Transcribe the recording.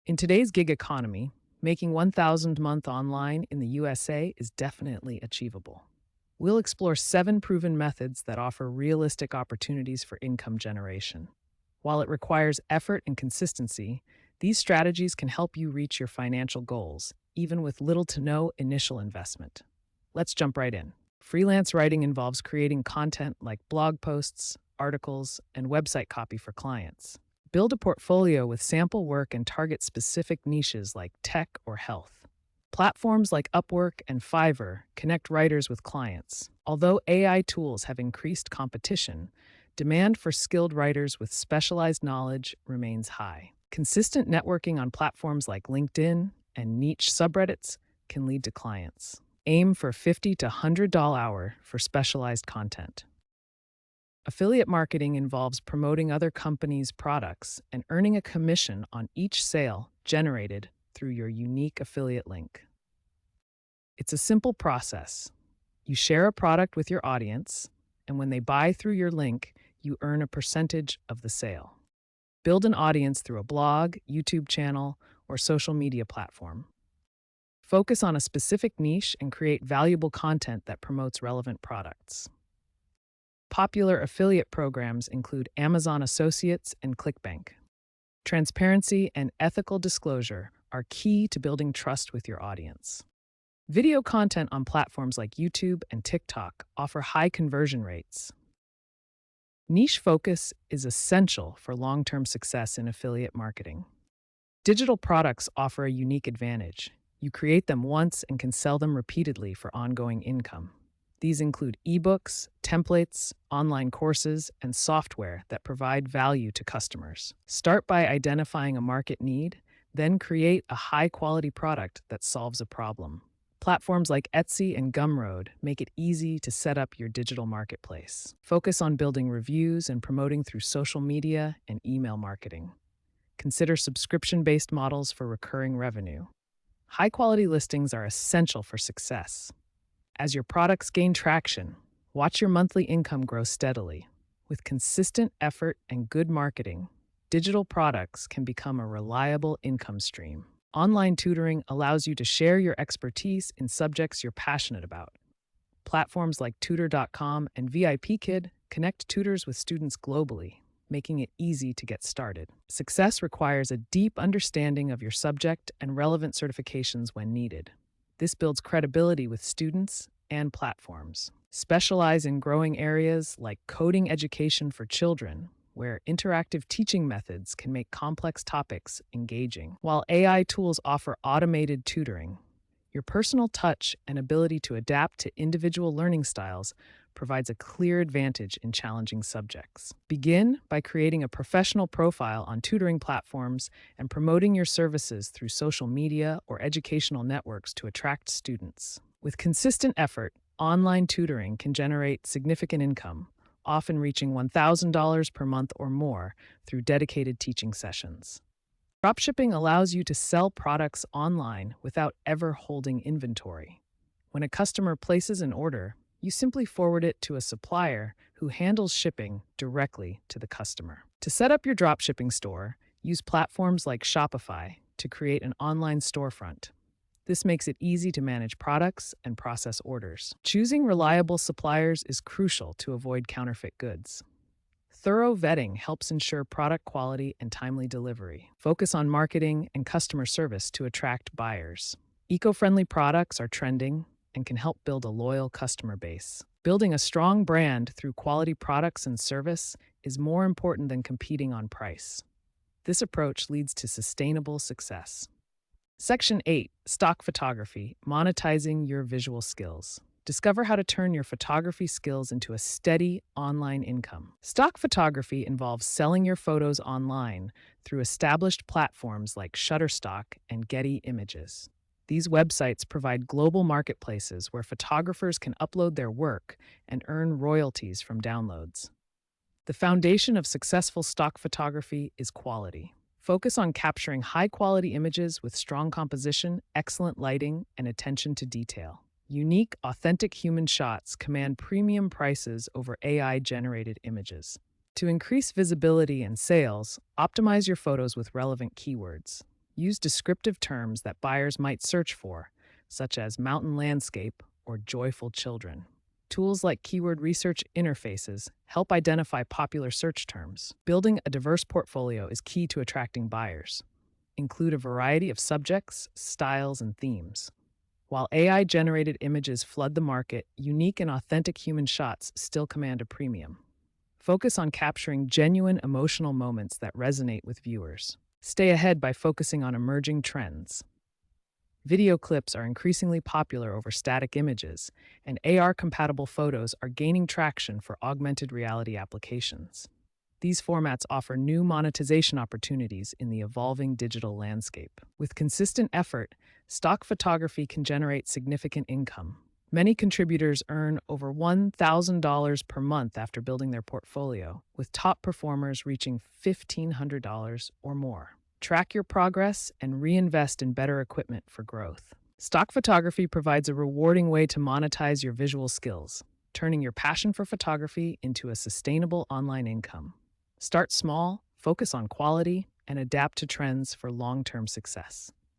In today's gig economy, making 1,000 a month online in the USA is definitely achievable. We'll explore 7 proven methods that offer realistic opportunities for income generation. While it requires effort and consistency, these strategies can help you reach your financial goals, even with little to no initial investment. Let's jump right in. Freelance writing involves creating content like blog posts, articles, and website copy for clients. Build a portfolio with sample work and target specific niches like tech or health. Platforms like Upwork and Fiverr connect writers with clients. Although AI tools have increased competition, demand for skilled writers with specialized knowledge remains high. Consistent networking on platforms like LinkedIn and niche subreddits can lead to clients. Aim for $50 to $100 hour for specialized content. Affiliate marketing involves promoting other companies' products and earning a commission on each sale generated through your unique affiliate link. It's a simple process. You share a product with your audience, and when they buy through your link, you earn a percentage of the sale. Build an audience through a blog, YouTube channel, or social media platform. Focus on a specific niche and create valuable content that promotes relevant products. Popular affiliate programs include Amazon Associates and ClickBank. Transparency and ethical disclosure are key to building trust with your audience. Video content on platforms like YouTube and TikTok offer high conversion rates. Niche focus is essential for long-term success in affiliate marketing. Digital products offer a unique advantage. You create them once and can sell them repeatedly for ongoing income. These include ebooks, templates, online courses, and software that provide value to customers. Start by identifying a market need, then create a high-quality product that solves a problem. Platforms like Etsy and Gumroad make it easy to set up your digital marketplace. Focus on building reviews and promoting through social media and email marketing. Consider subscription-based models for recurring revenue. High-quality listings are essential for success. As your products gain traction, watch your monthly income grow steadily. With consistent effort and good marketing, digital products can become a reliable income stream. Online tutoring allows you to share your expertise in subjects you're passionate about. Platforms like Tutor.com and VIPKid connect tutors with students globally, making it easy to get started. Success requires a deep understanding of your subject and relevant certifications when needed. This builds credibility with students and platforms. Specialize in growing areas like coding education for children, where interactive teaching methods can make complex topics engaging. While AI tools offer automated tutoring, your personal touch and ability to adapt to individual learning styles provides a clear advantage in challenging subjects. Begin by creating a professional profile on tutoring platforms and promoting your services through social media or educational networks to attract students. With consistent effort, online tutoring can generate significant income, often reaching $1,000 per month or more through dedicated teaching sessions. Dropshipping allows you to sell products online without ever holding inventory. When a customer places an order, you simply forward it to a supplier who handles shipping directly to the customer. To set up your dropshipping store, use platforms like Shopify to create an online storefront. This makes it easy to manage products and process orders. Choosing reliable suppliers is crucial to avoid counterfeit goods. Thorough vetting helps ensure product quality and timely delivery. Focus on marketing and customer service to attract buyers. Eco-friendly products are trending and can help build a loyal customer base. Building a strong brand through quality products and service is more important than competing on price. This approach leads to sustainable success. Section 8, Stock Photography, Monetizing Your Visual Skills. Discover how to turn your photography skills into a steady online income. Stock photography involves selling your photos online through established platforms like Shutterstock and Getty Images. These websites provide global marketplaces where photographers can upload their work and earn royalties from downloads. The foundation of successful stock photography is quality. Focus on capturing high-quality images with strong composition, excellent lighting, and attention to detail. Unique, authentic human shots command premium prices over AI-generated images. To increase visibility and sales, optimize your photos with relevant keywords. Use descriptive terms that buyers might search for, such as mountain landscape or joyful children. Tools like keyword research interfaces help identify popular search terms. Building a diverse portfolio is key to attracting buyers. Include a variety of subjects, styles, and themes. While AI-generated images flood the market, unique and authentic human shots still command a premium. Focus on capturing genuine emotional moments that resonate with viewers. Stay ahead by focusing on emerging trends. Video clips are increasingly popular over static images, and AR-compatible photos are gaining traction for augmented reality applications. These formats offer new monetization opportunities in the evolving digital landscape. With consistent effort, stock photography can generate significant income. Many contributors earn over $1,000 per month after building their portfolio, with top performers reaching $1,500 or more. Track your progress and reinvest in better equipment for growth. Stock photography provides a rewarding way to monetize your visual skills, turning your passion for photography into a sustainable online income. Start small, focus on quality, and adapt to trends for long-term success.